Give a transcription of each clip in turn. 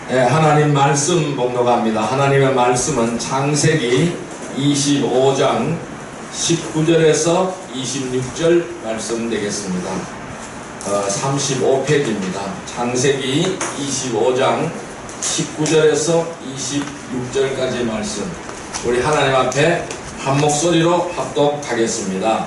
네, 하나님 말씀 봉독합니다. 하나님의 말씀은 창세기 25장 19절에서 26절 말씀 되겠습니다. 35페이지입니다. 창세기 25장 19절에서 26절까지 말씀, 우리 하나님 앞에 한 목소리로 합독하겠습니다.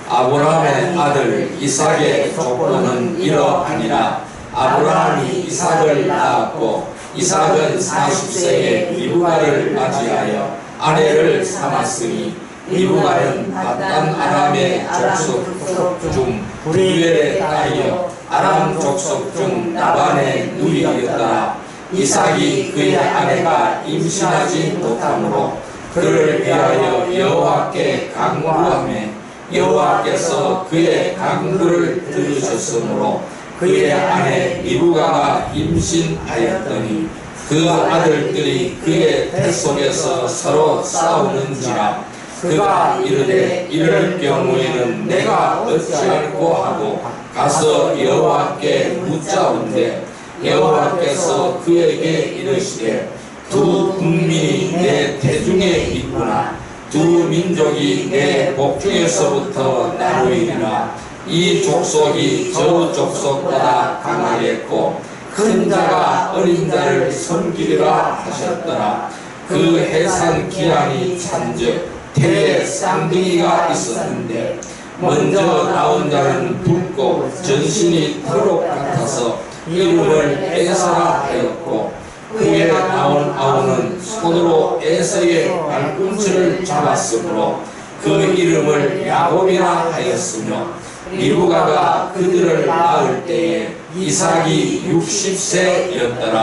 아브라함의 아들 이삭의 족보는 이러하니라. 아브라함이 이삭을 낳았고 이삭은 40세에 리브가를 맞이하여 아내를 삼았으니 리브가는 paddan 아람의 족속 중 부엘의 딸이요 아람 족속 중 라반의 누이였더라. 이삭이 그의 아내가 임신하지 못하므로 그를 위하여 여호와께 간구하매 여호와께서 그의 간구를 들으셨으므로 그의 아내 리브가가 임신하였더니 그 아들들이 그의 뱃속에서 서로 싸우는지라. 그가 이르되 이럴 경우에는 내가 어찌할꼬 하고 가서 여호와께 묻자온대 여호와께서 그에게 이르시되 두 국민이 내 태중에 있구나. 두 민족이 내 복중에서부터 나누이리라. 이 족속이 저 족속보다 강하겠고 큰 자가 어린 자를 섬기리라 하셨더라. 그 해산 기한이 찬즉 태에 쌍둥이가 있었는데 먼저 나온 자는 붉고 전신이 털옥 같아서 이름을 에서라 하였고 후에 나온 아우는 손으로 에서의 발꿈치를 잡았으므로 그 이름을 야곱이라 하였으며 리브가가 그들을 낳을 때에 이삭이 60세였더라.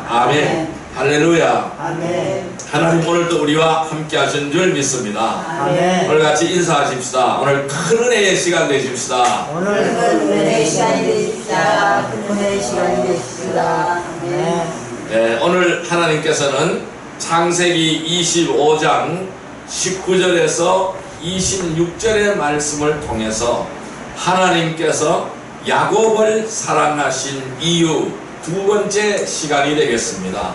아멘. 할렐루야. 아멘. 하나님 오늘도 우리와 함께 하신 줄 믿습니다. 아멘. 오늘 같이 인사하십시다. 오늘 큰 은혜의 시간 되십시다. 오늘 은혜의 시간이 되십시다. 은혜의 시간이 되십시다. 아멘. 네, 오늘 하나님께서는 창세기 25장 19절에서 26절의 말씀을 통해서 하나님께서 야곱을 사랑하신 이유 두 번째 시간이 되겠습니다.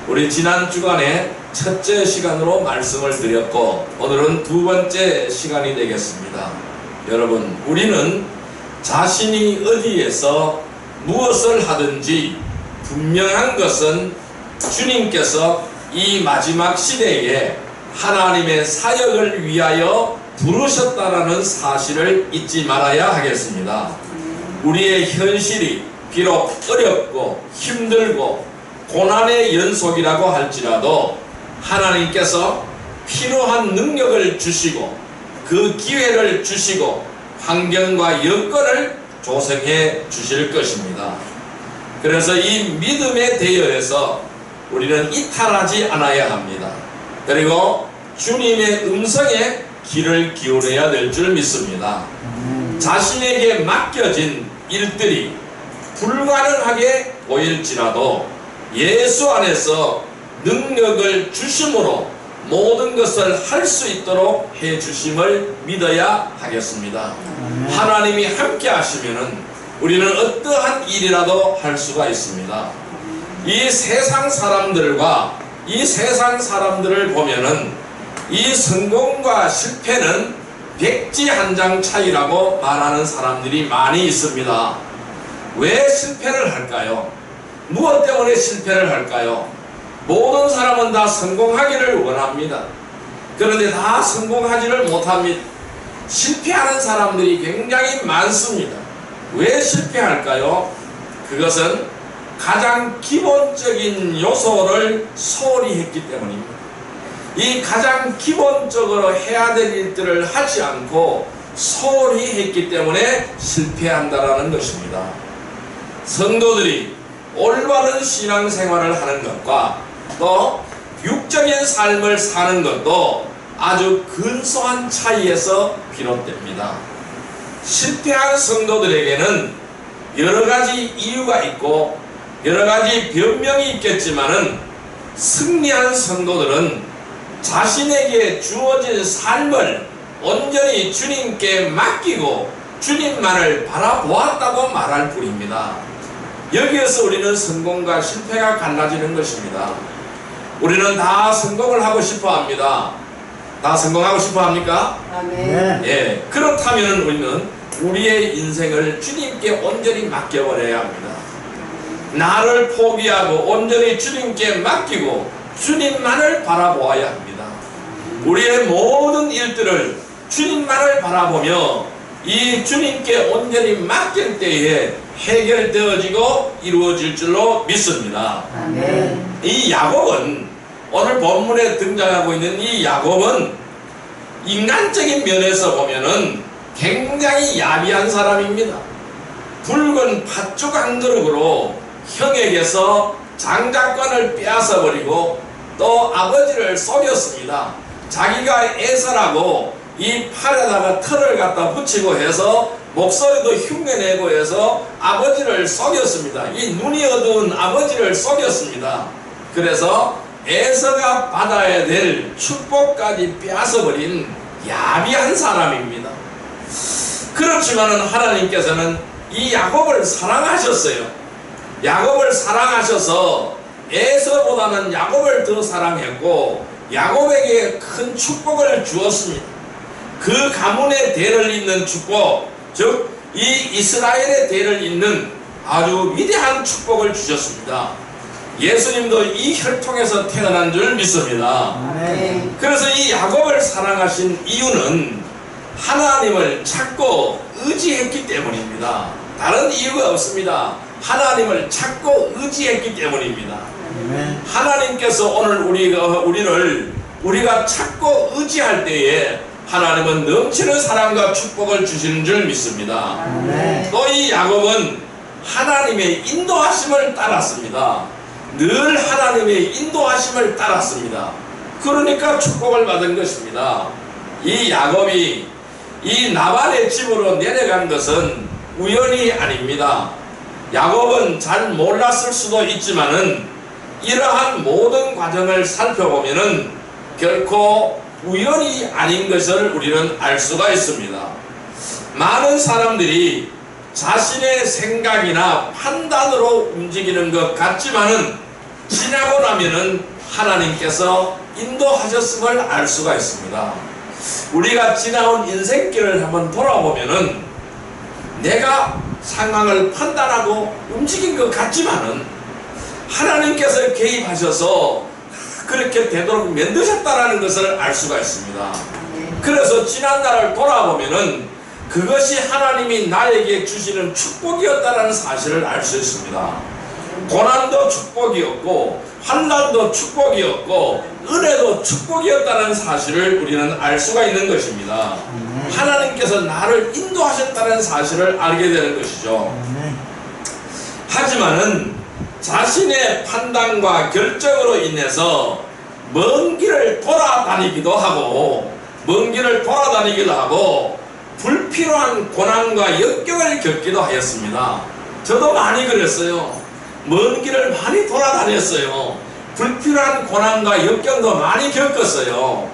우리 지난 주간에 첫째 시간으로 말씀을 드렸고 오늘은 두 번째 시간이 되겠습니다. 여러분, 우리는 자신이 어디에서 무엇을 하든지 분명한 것은 주님께서 이 마지막 시대에 하나님의 사역을 위하여 부르셨다라는 사실을 잊지 말아야 하겠습니다. 우리의 현실이 비록 어렵고 힘들고 고난의 연속이라고 할지라도 하나님께서 필요한 능력을 주시고 그 기회를 주시고 환경과 여건을 조성해 주실 것입니다. 그래서 이 믿음의 대열에서 우리는 이탈하지 않아야 합니다. 그리고 주님의 음성에 귀를 기울여야 될 줄 믿습니다. 자신에게 맡겨진 일들이 불가능하게 보일지라도 예수 안에서 능력을 주심으로 모든 것을 할 수 있도록 해주심을 믿어야 하겠습니다. 하나님이 함께 하시면은 우리는 어떠한 일이라도 할 수가 있습니다. 이 세상 사람들과 이 세상 사람들을 보면은 이 성공과 실패는 백지 한 장 차이라고 말하는 사람들이 많이 있습니다. 왜 실패를 할까요? 무엇 때문에 실패를 할까요? 모든 사람은 다 성공하기를 원합니다. 그런데 다 성공하지를 못합니다. 실패하는 사람들이 굉장히 많습니다. 왜 실패할까요? 그것은 가장 기본적인 요소를 소홀히 했기 때문입니다. 이 가장 기본적으로 해야 될 일들을 하지 않고 소홀히 했기 때문에 실패한다라는 것입니다. 성도들이 올바른 신앙생활을 하는 것과 또 육적인 삶을 사는 것도 아주 근소한 차이에서 비롯됩니다. 실패한 성도들에게는 여러 가지 이유가 있고 여러 가지 변명이 있겠지만은 승리한 성도들은 자신에게 주어진 삶을 온전히 주님께 맡기고 주님만을 바라보았다고 말할 뿐입니다. 여기에서 우리는 성공과 실패가 갈라지는 것입니다. 우리는 다 성공을 하고 싶어 합니다. 다 성공하고 싶어 합니까? 아멘. 예. 그렇다면 우리는 우리의 인생을 주님께 온전히 맡겨버려야 합니다. 나를 포기하고 온전히 주님께 맡기고 주님만을 바라보아야 합니다. 우리의 모든 일들을 주님만을 바라보며 이 주님께 온전히 맡길 때에 해결되어지고 이루어질 줄로 믿습니다. 아멘. 이 야곱은, 오늘 본문에 등장하고 있는 이 야곱은 인간적인 면에서 보면은 굉장히 야비한 사람입니다. 붉은 팥죽 한 그릇으로 형에게서 장자권을 빼앗아 버리고 또 아버지를 속였습니다. 자기가 에서라고 이 팔에다가 털을 갖다 붙이고 해서 목소리도 흉내내고 해서 아버지를 속였습니다. 이 눈이 어두운 아버지를 속였습니다. 그래서 에서가 받아야 될 축복까지 빼앗아버린 야비한 사람입니다. 그렇지만은 하나님께서는 이 야곱을 사랑하셨어요. 야곱을 사랑하셔서 에서보다는 야곱을 더 사랑했고 야곱에게 큰 축복을 주었습니다. 그 가문의 대를 잇는 축복, 즉 이 이스라엘의 대를 잇는 아주 위대한 축복을 주셨습니다. 예수님도 이 혈통에서 태어난 줄 믿습니다. 아멘. 그래서 이 야곱을 사랑하신 이유는 하나님을 찾고 의지했기 때문입니다. 다른 이유가 없습니다. 하나님을 찾고 의지했기 때문입니다. 아멘. 하나님께서 오늘 우리가 찾고 의지할 때에 하나님은 넘치는 사랑과 축복을 주시는 줄 믿습니다. 아멘. 또 이 야곱은 하나님의 인도하심을 따랐습니다. 늘 하나님의 인도하심을 따랐습니다. 그러니까 축복을 받은 것입니다. 이 야곱이 이 나발의 집으로 내려간 것은 우연이 아닙니다. 야곱은 잘 몰랐을 수도 있지만은 이러한 모든 과정을 살펴보면은 결코 우연이 아닌 것을 우리는 알 수가 있습니다. 많은 사람들이 자신의 생각이나 판단으로 움직이는 것 같지만은 지나고 나면은 하나님께서 인도하셨음을 알 수가 있습니다. 우리가 지나온 인생길을 한번 돌아보면은 내가 상황을 판단하고 움직인 것 같지만은 하나님께서 개입하셔서 그렇게 되도록 만드셨다라는 것을 알 수가 있습니다. 그래서 지난날을 돌아보면은 그것이 하나님이 나에게 주시는 축복이었다라는 사실을 알 수 있습니다. 고난도 축복이었고 환난도 축복이었고 은혜도 축복이었다는 사실을 우리는 알 수가 있는 것입니다. 하나님께서 나를 인도하셨다는 사실을 알게 되는 것이죠. 하지만은 자신의 판단과 결정으로 인해서 먼 길을 돌아다니기도 하고 불필요한 고난과 역경을 겪기도 하였습니다. 저도 많이 그랬어요. 먼 길을 많이 돌아다녔어요. 불필요한 고난과 역경도 많이 겪었어요.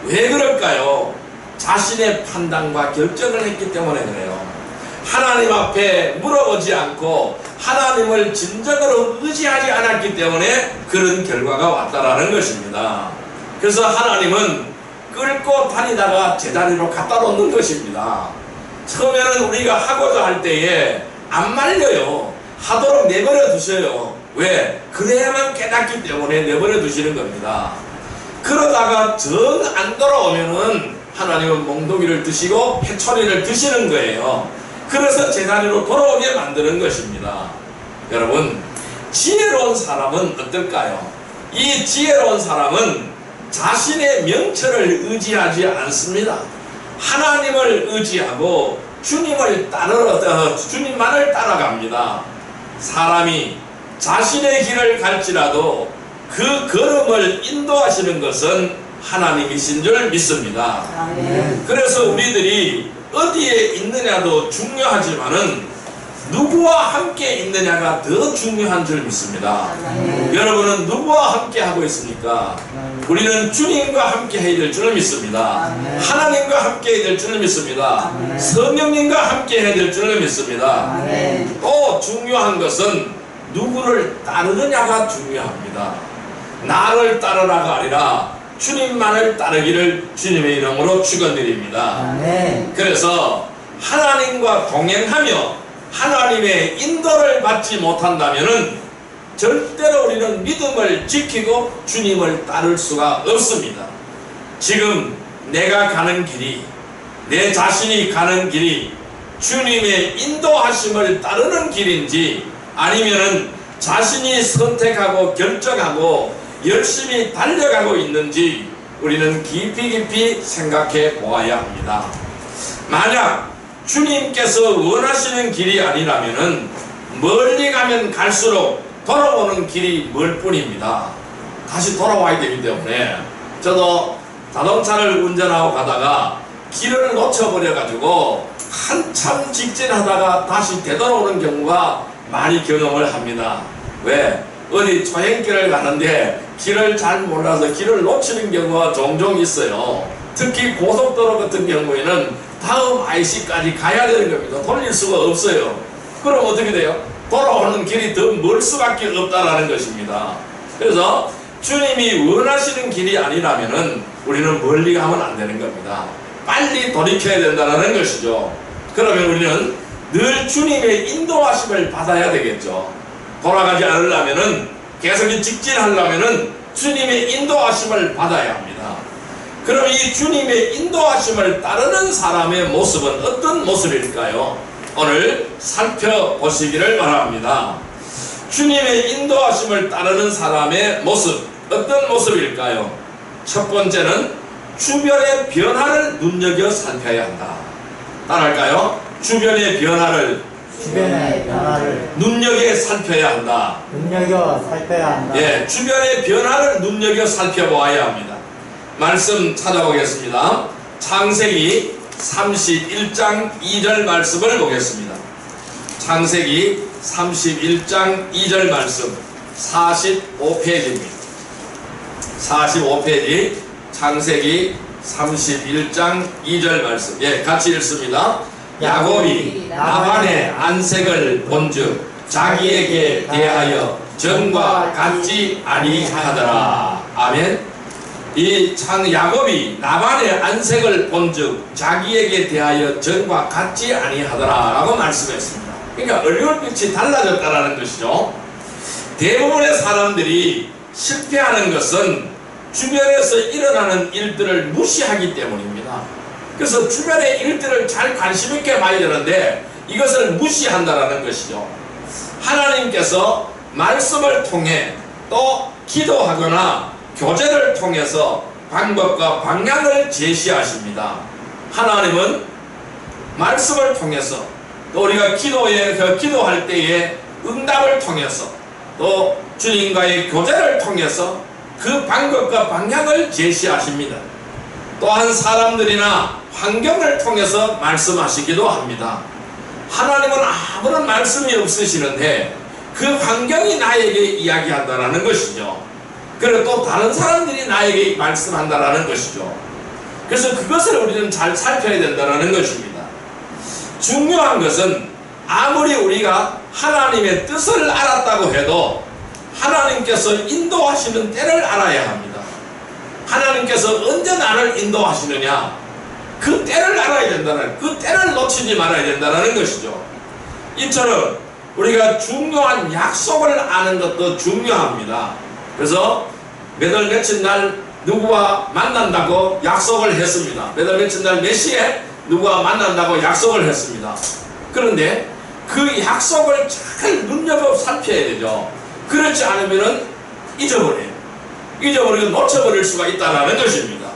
왜 그럴까요? 자신의 판단과 결정을 했기 때문에 그래요. 하나님 앞에 물어보지 않고 하나님을 진정으로 의지하지 않았기 때문에 그런 결과가 왔다라는 것입니다. 그래서 하나님은 끌고 다니다가 제자리로 갖다 놓는 것입니다. 처음에는 우리가 하고자 할 때에 안 말려요. 하도록 내버려 두셔요. 왜? 그래야만 깨닫기 때문에 내버려 두시는 겁니다. 그러다가 정 안 돌아오면은 하나님은 몽둥이를 드시고 회초리를 드시는 거예요. 그래서 제자리로 돌아오게 만드는 것입니다. 여러분, 지혜로운 사람은 어떨까요? 이 지혜로운 사람은 자신의 명철을 의지하지 않습니다. 하나님을 의지하고 주님만을 따라갑니다. 사람이 자신의 길을 갈지라도 그 걸음을 인도하시는 것은 하나님이신 줄 믿습니다. 아멘. 그래서 우리들이 어디에 있느냐도 중요하지만은 누구와 함께 있느냐가 더 중요한 줄 믿습니다. 여러분은 누구와 함께 하고 있습니까? 우리는 주님과 함께 해야 될 줄 믿습니다. 하나님과 함께 해야 될 줄 믿습니다. 성령님과 함께 해야 될 줄 믿습니다. 또 중요한 것은 누구를 따르느냐가 중요합니다. 나를 따르라가 아니라 주님만을 따르기를 주님의 이름으로 축원드립니다. 아멘. 그래서 하나님과 동행하며 하나님의 인도를 받지 못한다면은 절대로 우리는 믿음을 지키고 주님을 따를 수가 없습니다. 지금 내가 가는 길이, 내 자신이 가는 길이 주님의 인도하심을 따르는 길인지 아니면은 자신이 선택하고 결정하고 열심히 달려가고 있는지 우리는 깊이 생각해 보아야 합니다. 만약 주님께서 원하시는 길이 아니라면은 멀리 가면 갈수록 돌아오는 길이 멀 뿐입니다. 다시 돌아와야 되기 때문에 저도 자동차를 운전하고 가다가 길을 놓쳐버려 가지고 한참 직진하다가 다시 되돌아오는 경우가 많이 경험을 합니다. 왜? 어디 초행길을 가는데 길을 잘 몰라서 길을 놓치는 경우가 종종 있어요. 특히 고속도로 같은 경우에는 다음 IC까지 가야 되는 겁니다. 돌릴 수가 없어요. 그럼 어떻게 돼요? 돌아오는 길이 더 멀 수밖에 없다라는 것입니다. 그래서 주님이 원하시는 길이 아니라면은 우리는 멀리 가면 안 되는 겁니다. 빨리 돌이켜야 된다는 것이죠. 그러면 우리는 늘 주님의 인도하심을 받아야 되겠죠. 돌아가지 않으려면은 계속 직진하려면은 주님의 인도하심을 받아야 합니다. 그럼 이 주님의 인도하심을 따르는 사람의 모습은 어떤 모습일까요? 오늘 살펴보시기를 바랍니다. 주님의 인도하심을 따르는 사람의 모습, 어떤 모습일까요? 첫 번째는 주변의 변화를 눈여겨 살펴야 한다. 따라할까요? 주변의 변화를 눈여겨 살펴야 한다. 눈여겨 살펴야 한다. 예, 주변의 변화를 눈여겨 살펴보아야 합니다. 말씀 찾아보겠습니다. 창세기 31장 2절 말씀을 보겠습니다. 창세기 31장 2절 말씀 45페이지입니다. 45페이지 창세기 31장 2절 말씀, 예, 같이 읽습니다. 야곱이 라반의 안색을 본즉 자기에게 대하여 전과 같지 아니하더라. 아멘. 이 야곱이 라반의 안색을 본즉 자기에게 대하여 전과 같지 아니하더라 라고 말씀했습니다. 그러니까 얼굴빛이 달라졌다라는 것이죠. 대부분의 사람들이 실패하는 것은 주변에서 일어나는 일들을 무시하기 때문입니다. 그래서 주변의 일들을 잘 관심 있게 봐야 되는데 이것을 무시한다라는 것이죠. 하나님께서 말씀을 통해 또 기도하거나 교제를 통해서 방법과 방향을 제시하십니다. 하나님은 말씀을 통해서 또 우리가 기도할 때에 응답을 통해서 또 주님과의 교제를 통해서 그 방법과 방향을 제시하십니다. 또한 사람들이나 환경을 통해서 말씀하시기도 합니다. 하나님은 아무런 말씀이 없으시는데 그 환경이 나에게 이야기한다는 것이죠. 그리고 또 다른 사람들이 나에게 말씀한다는 것이죠. 그래서 그것을 우리는 잘 살펴야 된다는 것입니다. 중요한 것은 아무리 우리가 하나님의 뜻을 알았다고 해도 하나님께서 인도하시는 때를 알아야 합니다. 하나님께서 언제 나를 인도하시느냐, 그 때를 알아야 된다는, 그 때를 놓치지 말아야 된다는 것이죠. 이처럼 우리가 중요한 약속을 아는 것도 중요합니다. 그래서 몇 월 며칠 날 누구와 만난다고 약속을 했습니다. 몇 월 며칠 날 몇 시에 누구와 만난다고 약속을 했습니다. 그런데 그 약속을 잘 눈여겨 살펴야 되죠. 그렇지 않으면 잊어버리고 놓쳐버릴 수가 있다는 것입니다.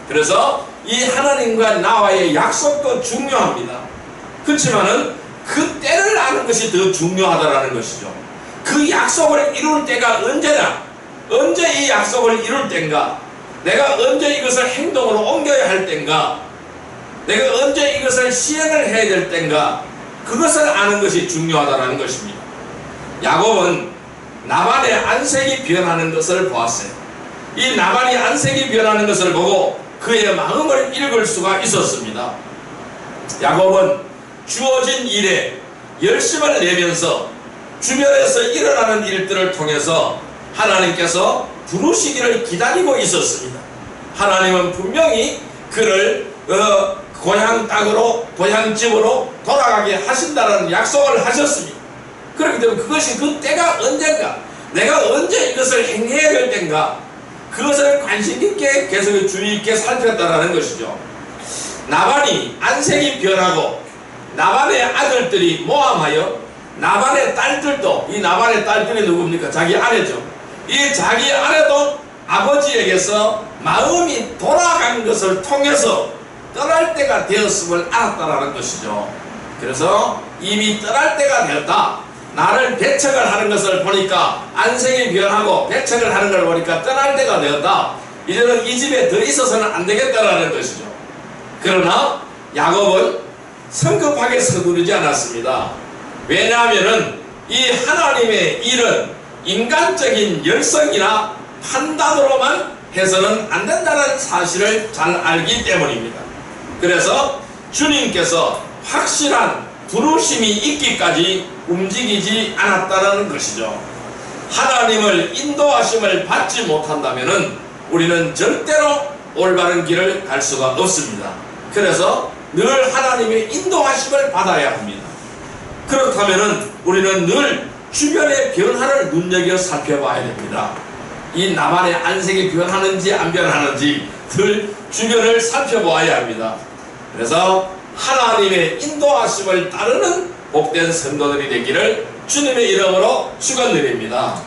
그래서 이 하나님과 나와의 약속도 중요합니다. 그렇지만은 그 때를 아는 것이 더 중요하다는 것이죠. 그 약속을 이룰 때가 언제냐? 언제 이 약속을 이룰 때인가? 내가 언제 이것을 행동으로 옮겨야 할 때인가? 내가 언제 이것을 시행을 해야 될 때인가? 그것을 아는 것이 중요하다는 것입니다. 야곱은 라반의 안색이 변하는 것을 보았어요. 이 라반이 안색이 변하는 것을 보고 그의 마음을 읽을 수가 있었습니다. 야곱은 주어진 일에 열심을 내면서 주변에서 일어나는 일들을 통해서 하나님께서 부르시기를 기다리고 있었습니다. 하나님은 분명히 그를 고향 땅으로 고향집으로 돌아가게 하신다는 약속을 하셨습니다. 그렇기 때문에 그것이 그 때가 언젠가, 내가 언제 이것을 행해야 될 때인가, 그것을 관심 있게 계속 주의 있게 살폈다라는 것이죠. 나반이 안색이 변하고 나반의 아들들이 모함하여 나반의 딸들도, 이 나반의 딸들이 누굽니까? 자기 아내죠. 이 자기 아내도 아버지에게서 마음이 돌아간 것을 통해서 떠날 때가 되었음을 알았다라는 것이죠. 그래서 이미 떠날 때가 되었다. 나를 배척을 하는 것을 보니까, 안색이 변하고 배척을 하는 걸 보니까 떠날 때가 되었다. 이제는 이 집에 더 있어서는 안 되겠다라는 것이죠. 그러나 야곱은 성급하게 서두르지 않았습니다. 왜냐하면은 이 하나님의 일은 인간적인 열성이나 판단으로만 해서는 안 된다는 사실을 잘 알기 때문입니다. 그래서 주님께서 확실한 부르심이 있기까지 움직이지 않았다는 것이죠. 하나님을 인도하심을 받지 못한다면 우리는 절대로 올바른 길을 갈 수가 없습니다. 그래서 늘 하나님의 인도하심을 받아야 합니다. 그렇다면 우리는 늘 주변의 변화를 눈여겨 살펴봐야 됩니다. 이 나만의 안색이 변하는지 안 변하는지 늘 주변을 살펴보아야 합니다. 그래서 하나님의 인도하심을 따르는 복된 성도들이 되기를 주님의 이름으로 축원드립니다.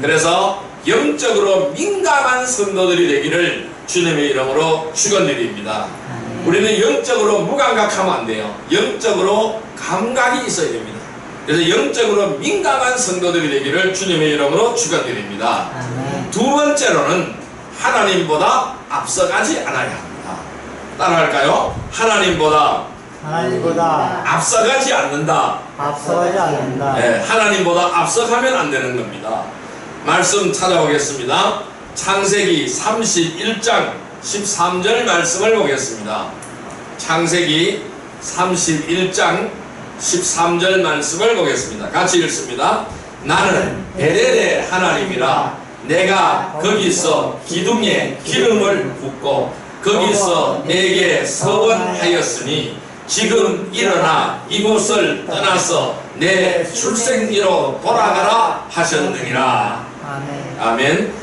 그래서 영적으로 민감한 성도들이 되기를 주님의 이름으로 축원드립니다. 우리는 영적으로 무감각하면 안 돼요. 영적으로 감각이 있어야 됩니다. 그래서 영적으로 민감한 성도들이 되기를 주님의 이름으로 축원드립니다. 두 번째로는 하나님보다 앞서가지 않아야 합니다. 따라할까요? 하나님보다 앞서가지 않는다. 네, 하나님보다 앞서가면 안 되는 겁니다. 말씀 찾아보겠습니다. 창세기 31장 13절 말씀을 보겠습니다. 창세기 31장 13절 말씀을 보겠습니다. 같이 읽습니다. 나는 베델의 하나님이라. 내가 거기서 기둥에 기름을 붓고 거기서 내게 서원하였으니 지금 일어나 이곳을 떠나서 내 출생지로 돌아가라 하셨느니라. 아멘.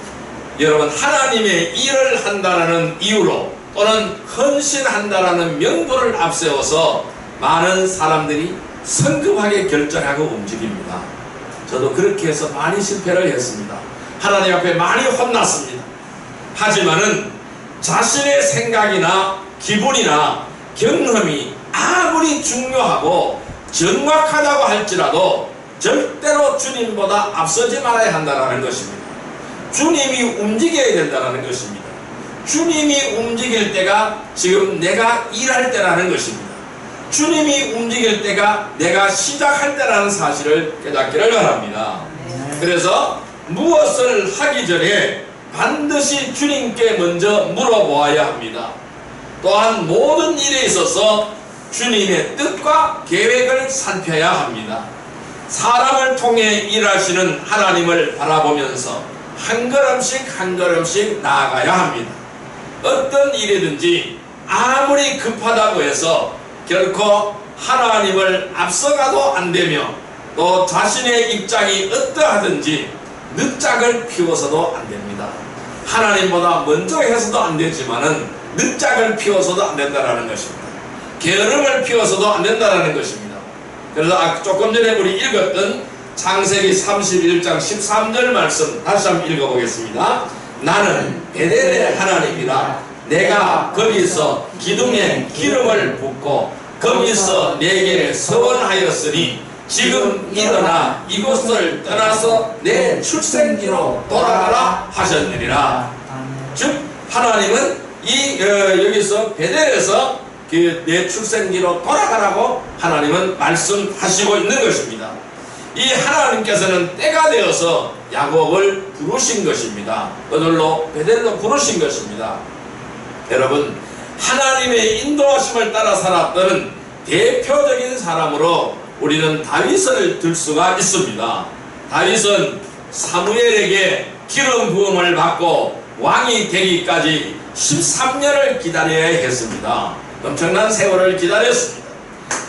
여러분, 하나님의 일을 한다라는 이유로 또는 헌신한다라는 명분을 앞세워서 많은 사람들이 성급하게 결정하고 움직입니다. 저도 그렇게 해서 많이 실패를 했습니다. 하나님 앞에 많이 혼났습니다. 하지만은 자신의 생각이나 기분이나 경험이 아무리 중요하고 정확하다고 할지라도 절대로 주님보다 앞서지 말아야 한다는 것입니다. 주님이 움직여야 된다는 것입니다. 주님이 움직일 때가 지금 내가 일할 때라는 것입니다. 주님이 움직일 때가 내가 시작할 때라는 사실을 깨닫기를 바랍니다. 그래서 무엇을 하기 전에 반드시 주님께 먼저 물어보아야 합니다. 또한 모든 일에 있어서 주님의 뜻과 계획을 살펴야 합니다. 사람을 통해 일하시는 하나님을 바라보면서 한 걸음씩 한 걸음씩 나아가야 합니다. 어떤 일이든지 아무리 급하다고 해서 결코 하나님을 앞서가도 안 되며 또 자신의 입장이 어떠하든지 늦짝을 피워서도 안 됩니다. 하나님보다 먼저 해서도 안 되지만은 늦짝을 피워서도 안 된다는 것입니다. 게으름을 피워서도 안 된다는 것입니다. 그래서 조금 전에 우리 읽었던 창세기 31장 13절 말씀 다시 한번 읽어보겠습니다. 나는 베델의 하나님이라. 내가 거기서 기둥에 기름을 붓고 거기서 내게 서원하였으니 지금 일어나 이곳을 떠나서 내 출생지로 돌아가라 하셨느니라. 즉 하나님은 여기서 베델에서 내 출생지로 돌아가라고 하나님은 말씀하시고 있는 것입니다. 이 하나님께서는 때가 되어서 야곱을 부르신 것입니다. 그들로 베델로 부르신 것입니다. 여러분, 하나님의 인도하심을 따라 살았던 대표적인 사람으로 우리는 다윗을 들 수가 있습니다. 다윗은 사무엘에게 기름 부음을 받고 왕이 되기까지 13년을 기다려야 했습니다. 엄청난 세월을 기다렸습니다.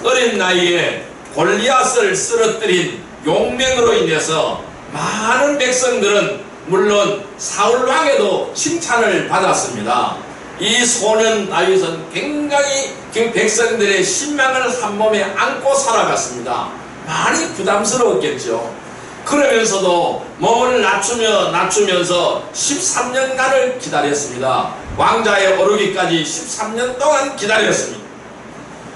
어린 나이에 골리앗을 쓰러뜨린 용맹으로 인해서 많은 백성들은 물론 사울 왕에도 칭찬을 받았습니다. 이 소년 다윗은 굉장히 그 백성들의 신망을 한 몸에 안고 살아갔습니다. 많이 부담스러웠겠죠. 그러면서도 몸을 낮추면서 13년간을 기다렸습니다. 왕자에 오르기까지 13년 동안 기다렸습니다.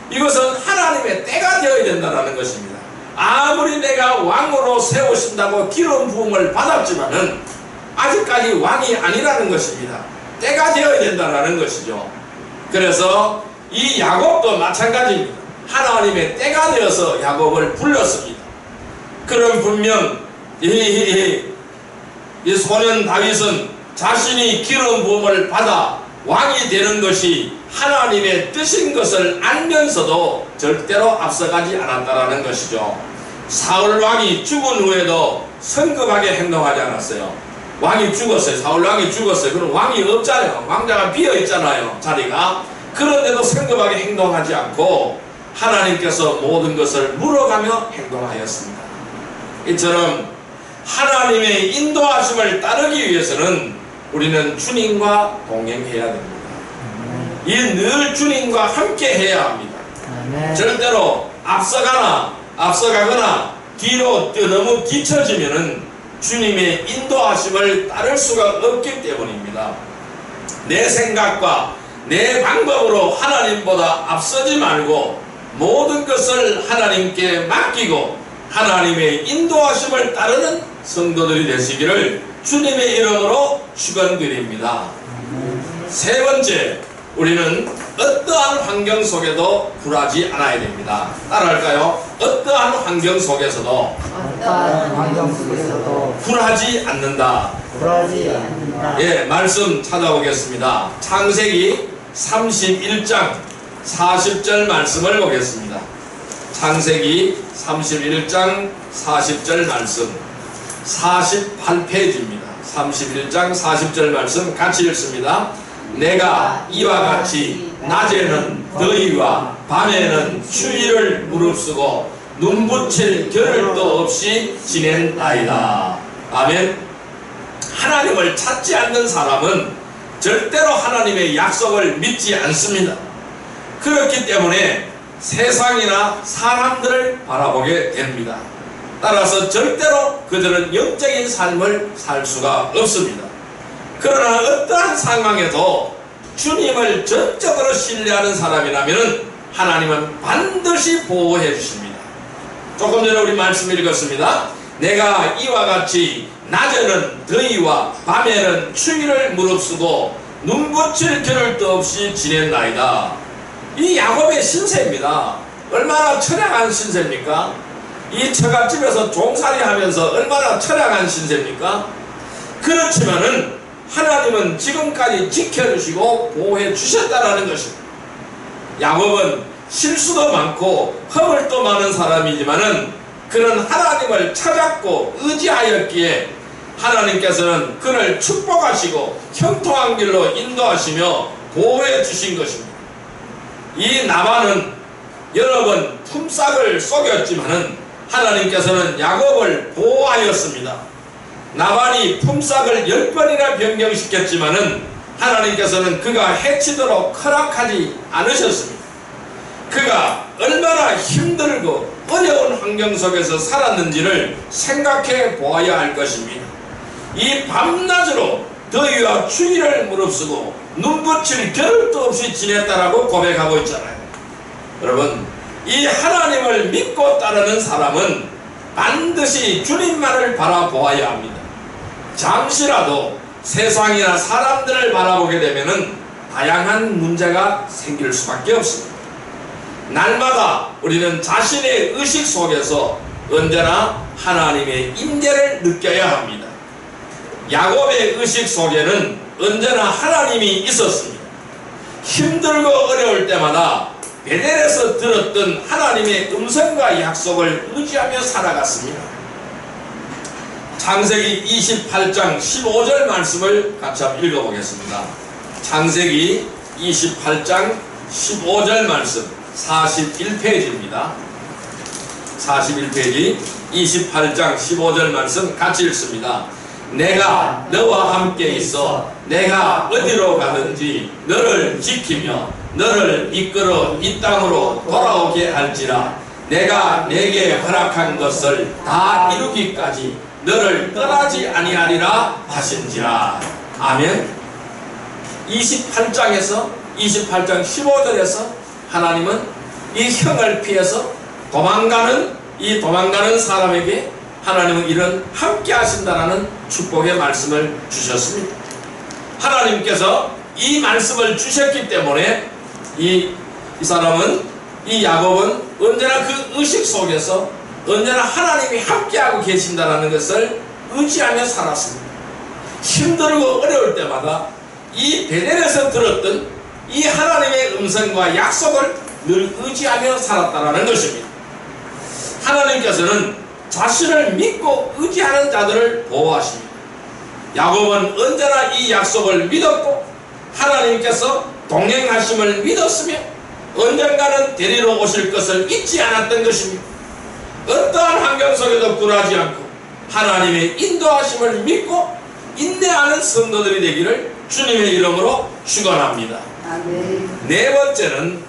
이것은 하나님의 때가 되어야 된다는 것입니다. 아무리 내가 왕으로 세우신다고 기름 부음을 받았지만은 아직까지 왕이 아니라는 것입니다. 때가 되어야 된다는 것이죠. 그래서 이 야곱도 마찬가지입니다. 하나님의 때가 되어서 야곱을 불렀습니다. 그럼 분명 이 소년 다윗은 자신이 기름 부음을 받아 왕이 되는 것이 하나님의 뜻인 것을 알면서도 절대로 앞서가지 않았다라는 것이죠. 사울 왕이 죽은 후에도 성급하게 행동하지 않았어요. 왕이 죽었어요. 사울 왕이 죽었어요. 그럼 왕이 없잖아요. 왕자가 비어 있잖아요. 자리가. 그런데도 성급하게 행동하지 않고 하나님께서 모든 것을 물어가며 행동하였습니다. 이처럼 하나님의 인도하심을 따르기 위해서는 우리는 주님과 동행해야 됩니다. 이 늘 주님과 함께 해야 합니다. 절대로 앞서가거나 뒤로 너무 뒤처지면은 주님의 인도하심을 따를 수가 없기 때문입니다. 내 생각과 내 방법으로 하나님보다 앞서지 말고 모든 것을 하나님께 맡기고 하나님의 인도하심을 따르는 성도들이 되시기를 주님의 이름으로 축원드립니다. 세 번째, 우리는 어떠한 환경 속에도 굴하지 않아야 됩니다. 따라할까요? 어떠한 환경 속에서도 굴하지 않는다. 예, 말씀 찾아보겠습니다. 창세기 31장 40절 말씀을 보겠습니다. 창세기 31장 40절 말씀 48페이지입니다. 31장 40절 말씀 같이 읽습니다. 내가 이와 같이 낮에는 더위와 밤에는 추위를 무릅쓰고 눈붙일 겨를도 없이 지낸나이다. 아멘. 하나님을 찾지 않는 사람은 절대로 하나님의 약속을 믿지 않습니다. 그렇기 때문에 세상이나 사람들을 바라보게 됩니다. 따라서 절대로 그들은 영적인 삶을 살 수가 없습니다. 그러나 어떠한 상황에도 주님을 전적으로 신뢰하는 사람이라면 하나님은 반드시 보호해 주십니다. 조금 전에 우리 말씀 읽었습니다. 내가 이와 같이 낮에는 더위와 밤에는 추위를 무릅쓰고 눈붙일 겨를도 없이 지낸나이다. 이 야곱의 신세입니다. 얼마나 처량한 신세입니까? 이 처갓집에서 종살이 하면서 얼마나 처량한 신세입니까? 그렇지만은 하나님은 지금까지 지켜주시고 보호해 주셨다라는 것입니다. 야곱은 실수도 많고 허물도 많은 사람이지만은 그는 하나님을 찾았고 의지하였기에 하나님께서는 그를 축복하시고 형통한 길로 인도하시며 보호해 주신 것입니다. 이 나반은 여러 번 품삯을 속였지만은 하나님께서는 야곱을 보호하였습니다. 나반이 품삯을 10번이나 변경시켰지만은 하나님께서는 그가 해치도록 허락하지 않으셨습니다. 그가 얼마나 힘들고 어려운 환경 속에서 살았는지를 생각해 보아야 할 것입니다. 이 밤낮으로 더위와 추위를 무릅쓰고 눈붙일 겨를도 없이 지냈다라고 고백하고 있잖아요. 여러분, 이 하나님을 믿고 따르는 사람은 반드시 주님만을 바라보아야 합니다. 잠시라도 세상이나 사람들을 바라보게 되면은 다양한 문제가 생길 수밖에 없습니다. 날마다 우리는 자신의 의식 속에서 언제나 하나님의 임재를 느껴야 합니다. 야곱의 의식 속에는 언제나 하나님이 있었습니다. 힘들고 어려울 때마다 베델에서 들었던 하나님의 음성과 약속을 의지하며 살아갔습니다. 창세기 28장 15절 말씀을 같이 한번 읽어보겠습니다. 창세기 28장 15절 말씀 41페이지입니다. 41페이지 28장 15절 말씀 같이 읽습니다. 내가 너와 함께 있어 내가 어디로 가든지 너를 지키며 너를 이끌어 이 땅으로 돌아오게 할지라 내가 내게 허락한 것을 다 이루기까지 너를 떠나지 아니하리라 하신지라. 아멘. 28장에서 28장 15절에서 하나님은 이 형을 피해서 도망가는 사람에게 하나님은 이런 함께 하신다라는 축복의 말씀을 주셨습니다. 하나님께서 이 말씀을 주셨기 때문에 이 사람은, 이 야곱은 언제나 그 의식 속에서 언제나 하나님이 함께하고 계신다라는 것을 의지하며 살았습니다. 힘들고 어려울 때마다 이 베델에서 들었던 이 하나님의 음성과 약속을 늘 의지하며 살았다라는 것입니다. 하나님께서는 자신을 믿고 의지하는 자들을 보호하십니다. 야곱은 언제나 이 약속을 믿었고 하나님께서 동행하심을 믿었으며 언젠가는 데리러 오실 것을 잊지 않았던 것입니다. 어떠한 환경 속에도 굴하지 않고 하나님의 인도하심을 믿고 인내하는 성도들이 되기를 주님의 이름으로 축원합니다. 네 번째는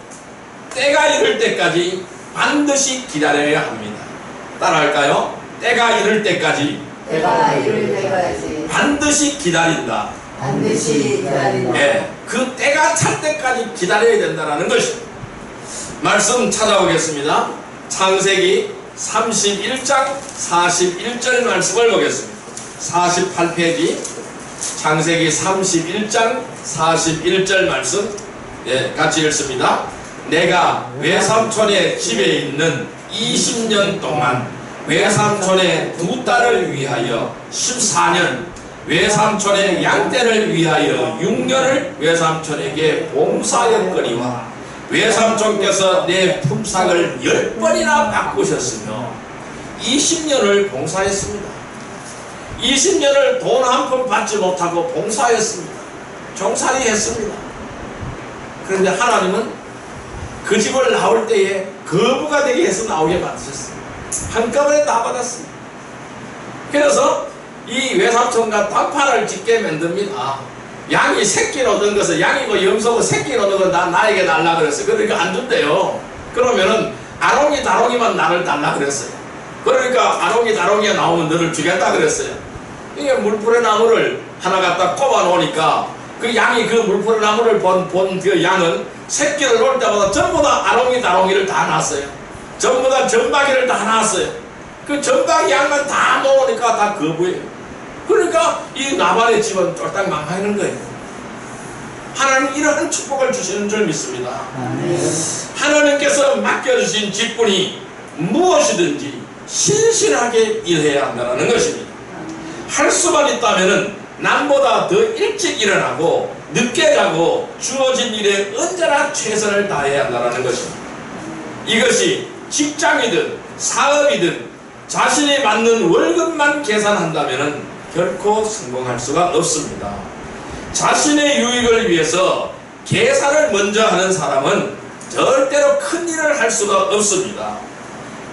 때가 이를 때까지 반드시 기다려야 합니다. 따라할까요? 때가 이를 때까지 반드시 기다린다. 네, 그 때가 찰 때까지 기다려야 된다는 것입니다. 말씀 찾아보겠습니다. 창세기 31장 41절 말씀을 보겠습니다. 48페이지 창세기 31장 41절 말씀, 같이 읽습니다. 내가 외삼촌의 집에 있는 20년 동안 외삼촌의 두 딸을 위하여 14년, 외삼촌의 양떼를 위하여 6년을 외삼촌에게 봉사하였거니와 외삼촌께서 내 품삯을 10번이나 바꾸셨으며 20년을 봉사했습니다. 20년을 돈 한 푼 받지 못하고 봉사했습니다. 종살이 했습니다. 그런데 하나님은 그 집을 나올 때에 거부가 되게 해서 나오게 만드셨어요. 한꺼번에 다 받았습니다. 그래서 이 외삼촌과 단판을 짓게 만듭니다. 양이 새끼를 얻은 것을, 양이 뭐 염소고 새끼를 얻은 건 나에게 달라 그랬어요. 그러니까 안 준대요. 그러면은 아롱이 다롱이만 나를 달라 그랬어요. 그러니까 아롱이 다롱이가 나오면 너를 주겠다 그랬어요. 이게 물풀의 나무를 하나 갖다 꼽아 놓으니까 그 양이 그 물풀의 나무를 본 그 양은 새끼를 놓을 때마다 전부 다 아롱이 다롱이를 다 낳았어요. 전부 다 전박이를 다 낳았어요. 그 전박이 양만 다 놓으니까 다 거부해요. 그러니까 이 나발의 집은 쫄딱 망하는 거예요. 하나님 이러한 축복을 주시는 줄 믿습니다. 하나님께서 맡겨주신 직분이 무엇이든지 신실하게 일해야 한다는 것입니다. 할 수만 있다면 남보다 더 일찍 일어나고 늦게 자고 주어진 일에 언제나 최선을 다해야 한다는 것입니다. 이것이 직장이든 사업이든 자신이 맞는 월급만 계산한다면 결코 성공할 수가 없습니다. 자신의 유익을 위해서 계산을 먼저 하는 사람은 절대로 큰 일을 할 수가 없습니다.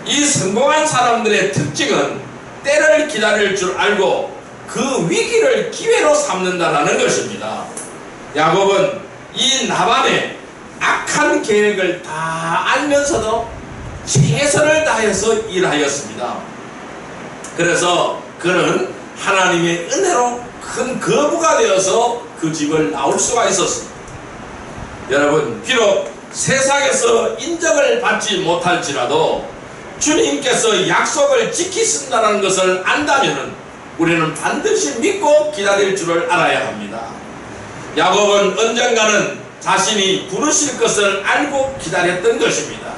이 성공한 사람들의 특징은 때를 기다릴 줄 알고 그 위기를 기회로 삼는다는 것입니다. 야곱은 이 나반의 악한 계획을 다 알면서도 최선을 다해서 일하였습니다. 그래서 그는 하나님의 은혜로 큰 거부가 되어서 그 집을 나올 수가 있었습니다. 여러분, 비록 세상에서 인정을 받지 못할지라도 주님께서 약속을 지키신다는 것을 안다면 우리는 반드시 믿고 기다릴 줄을 알아야 합니다. 야곱은 언젠가는 자신이 부르실 것을 알고 기다렸던 것입니다.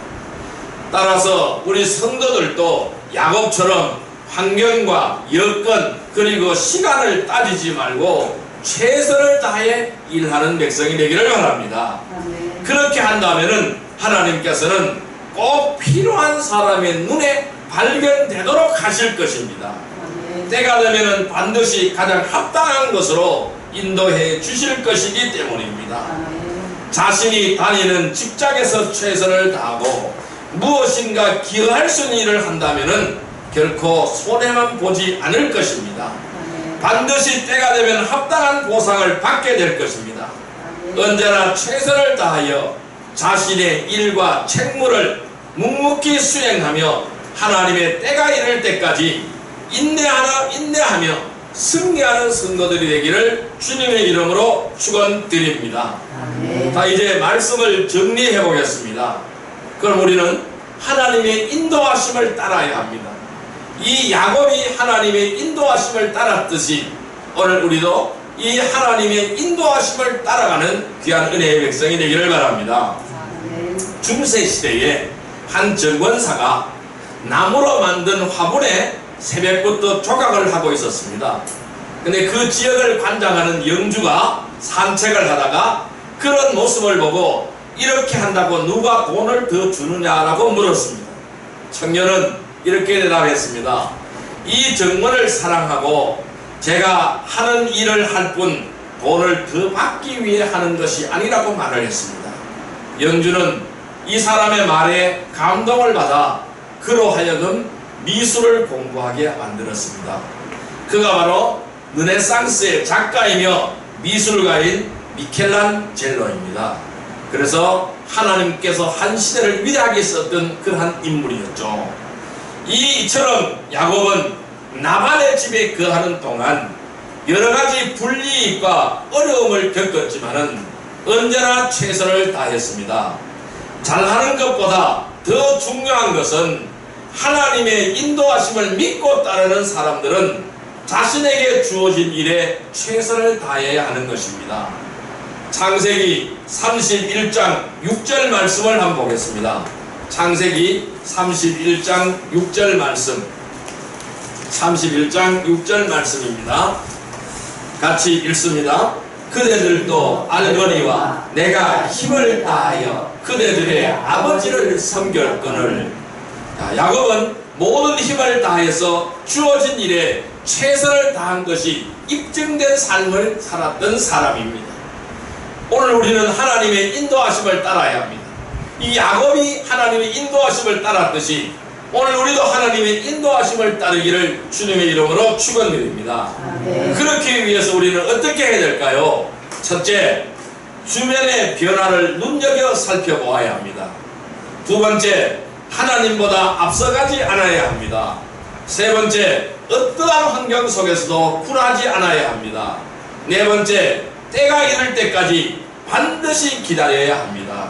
따라서 우리 성도들도 야곱처럼 환경과 여건 그리고 시간을 따지지 말고 최선을 다해 일하는 백성이 되기를 바랍니다. 그렇게 한다면 하나님께서는 꼭 필요한 사람의 눈에 발견되도록 하실 것입니다. 때가 되면 반드시 가장 합당한 것으로 인도해 주실 것이기 때문입니다. 자신이 다니는 직장에서 최선을 다하고 무엇인가 기여할 수 있는 일을 한다면 결코 손해만 보지 않을 것입니다. 반드시 때가 되면 합당한 보상을 받게 될 것입니다. 언제나 최선을 다하여 자신의 일과 책무를 묵묵히 수행하며 하나님의 때가 이를 때까지 인내하며 승리하는 성도들이 되기를 주님의 이름으로 축원드립니다. 자, 이제 말씀을 정리해 보겠습니다. 그럼 우리는 하나님의 인도하심을 따라야 합니다. 이 야곱이 하나님의 인도하심을 따랐듯이 오늘 우리도 이 하나님의 인도하심을 따라가는 귀한 은혜의 백성이 되기를 바랍니다. 중세시대에 한 정권사가 나무로 만든 화분에 새벽부터 조각을 하고 있었습니다. 근데 그 지역을 관장하는 영주가 산책을 하다가 그런 모습을 보고 이렇게 한다고 누가 돈을 더 주느냐라고 물었습니다. 청년은 이렇게 대답했습니다. 이 정권을 사랑하고 제가 하는 일을 할 뿐 돈을 더 받기 위해 하는 것이 아니라고 말을 했습니다. 영주는 이 사람의 말에 감동을 받아 그로 하여금 미술을 공부하게 만들었습니다. 그가 바로 르네상스의 작가이며 미술가인 미켈란젤로입니다. 그래서 하나님께서 한 시대를 위대하게 썼던 그러한 인물이었죠. 이처럼 야곱은 나발의 집에 거하는 동안 여러가지 불이익과 어려움을 겪었지만은 언제나 최선을 다했습니다. 잘하는 것보다 더 중요한 것은 하나님의 인도하심을 믿고 따르는 사람들은 자신에게 주어진 일에 최선을 다해야 하는 것입니다. 창세기 31장 6절 말씀을 한번 보겠습니다. 창세기 31장 6절 말씀, 31장 6절 말씀입니다. 같이 읽습니다. 그대들도 알거니와 내가 힘을 다하여 그대들의 아버지를 섬겼거늘. 야곱은 모든 힘을 다해서 주어진 일에 최선을 다한 것이 입증된 삶을 살았던 사람입니다. 오늘 우리는 하나님의 인도하심을 따라야 합니다. 이 야곱이 하나님의 인도하심을 따랐듯이 오늘 우리도 하나님의 인도하심을 따르기를 주님의 이름으로 축원드립니다. 그렇기 위해서 우리는 어떻게 해야 될까요? 첫째, 주변의 변화를 눈여겨 살펴보아야 합니다. 두 번째, 하나님보다 앞서가지 않아야 합니다. 세 번째, 어떠한 환경 속에서도 굴하지 않아야 합니다. 네 번째, 때가 이를 때까지 반드시 기다려야 합니다.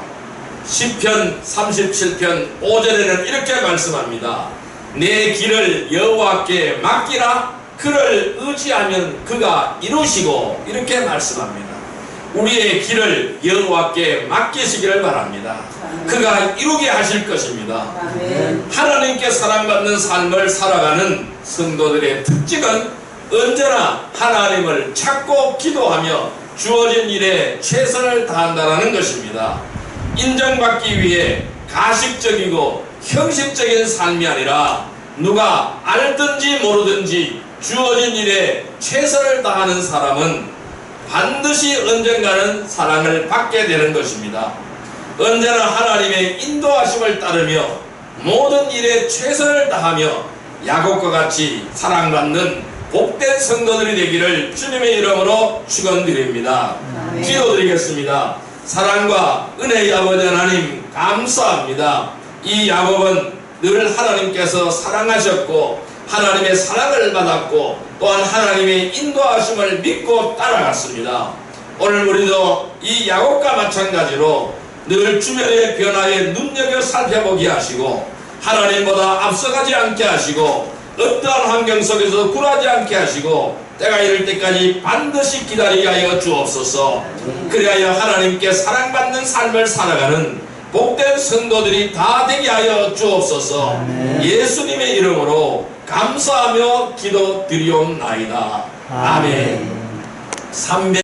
시편 37편 5절에는 이렇게 말씀합니다. 내 길을 여호와께 맡기라. 그를 의지하면 그가 이루시고, 이렇게 말씀합니다. 우리의 길을 여호와께 맡기시기를 바랍니다. 그가 이루게 하실 것입니다. 하나님께 사랑받는 삶을 살아가는 성도들의 특징은 언제나 하나님을 찾고 기도하며 주어진 일에 최선을 다한다는 것입니다. 인정받기 위해 가식적이고 형식적인 삶이 아니라 누가 알든지 모르든지 주어진 일에 최선을 다하는 사람은 반드시 언젠가는 사랑을 받게 되는 것입니다. 언제나 하나님의 인도하심을 따르며 모든 일에 최선을 다하며 야곱과 같이 사랑받는 복된 성도들이 되기를 주님의 이름으로 축원드립니다. 기도드리겠습니다. 사랑과 은혜의 아버지 하나님, 감사합니다. 이 야곱은 늘 하나님께서 사랑하셨고 하나님의 사랑을 받았고 또한 하나님의 인도하심을 믿고 따라갔습니다. 오늘 우리도 이 야곱과 마찬가지로 늘 주변의 변화에 눈여겨 살펴보게 하시고 하나님보다 앞서가지 않게 하시고 어떠한 환경 속에서 굴하지 않게 하시고 때가 이를 때까지 반드시 기다리게 하여 주옵소서. 그리하여 하나님께 사랑받는 삶을 살아가는 복된 성도들이 다 되게 하여 주옵소서. 예수님의 이름으로 감사하며 기도드리옵나이다. 아멘.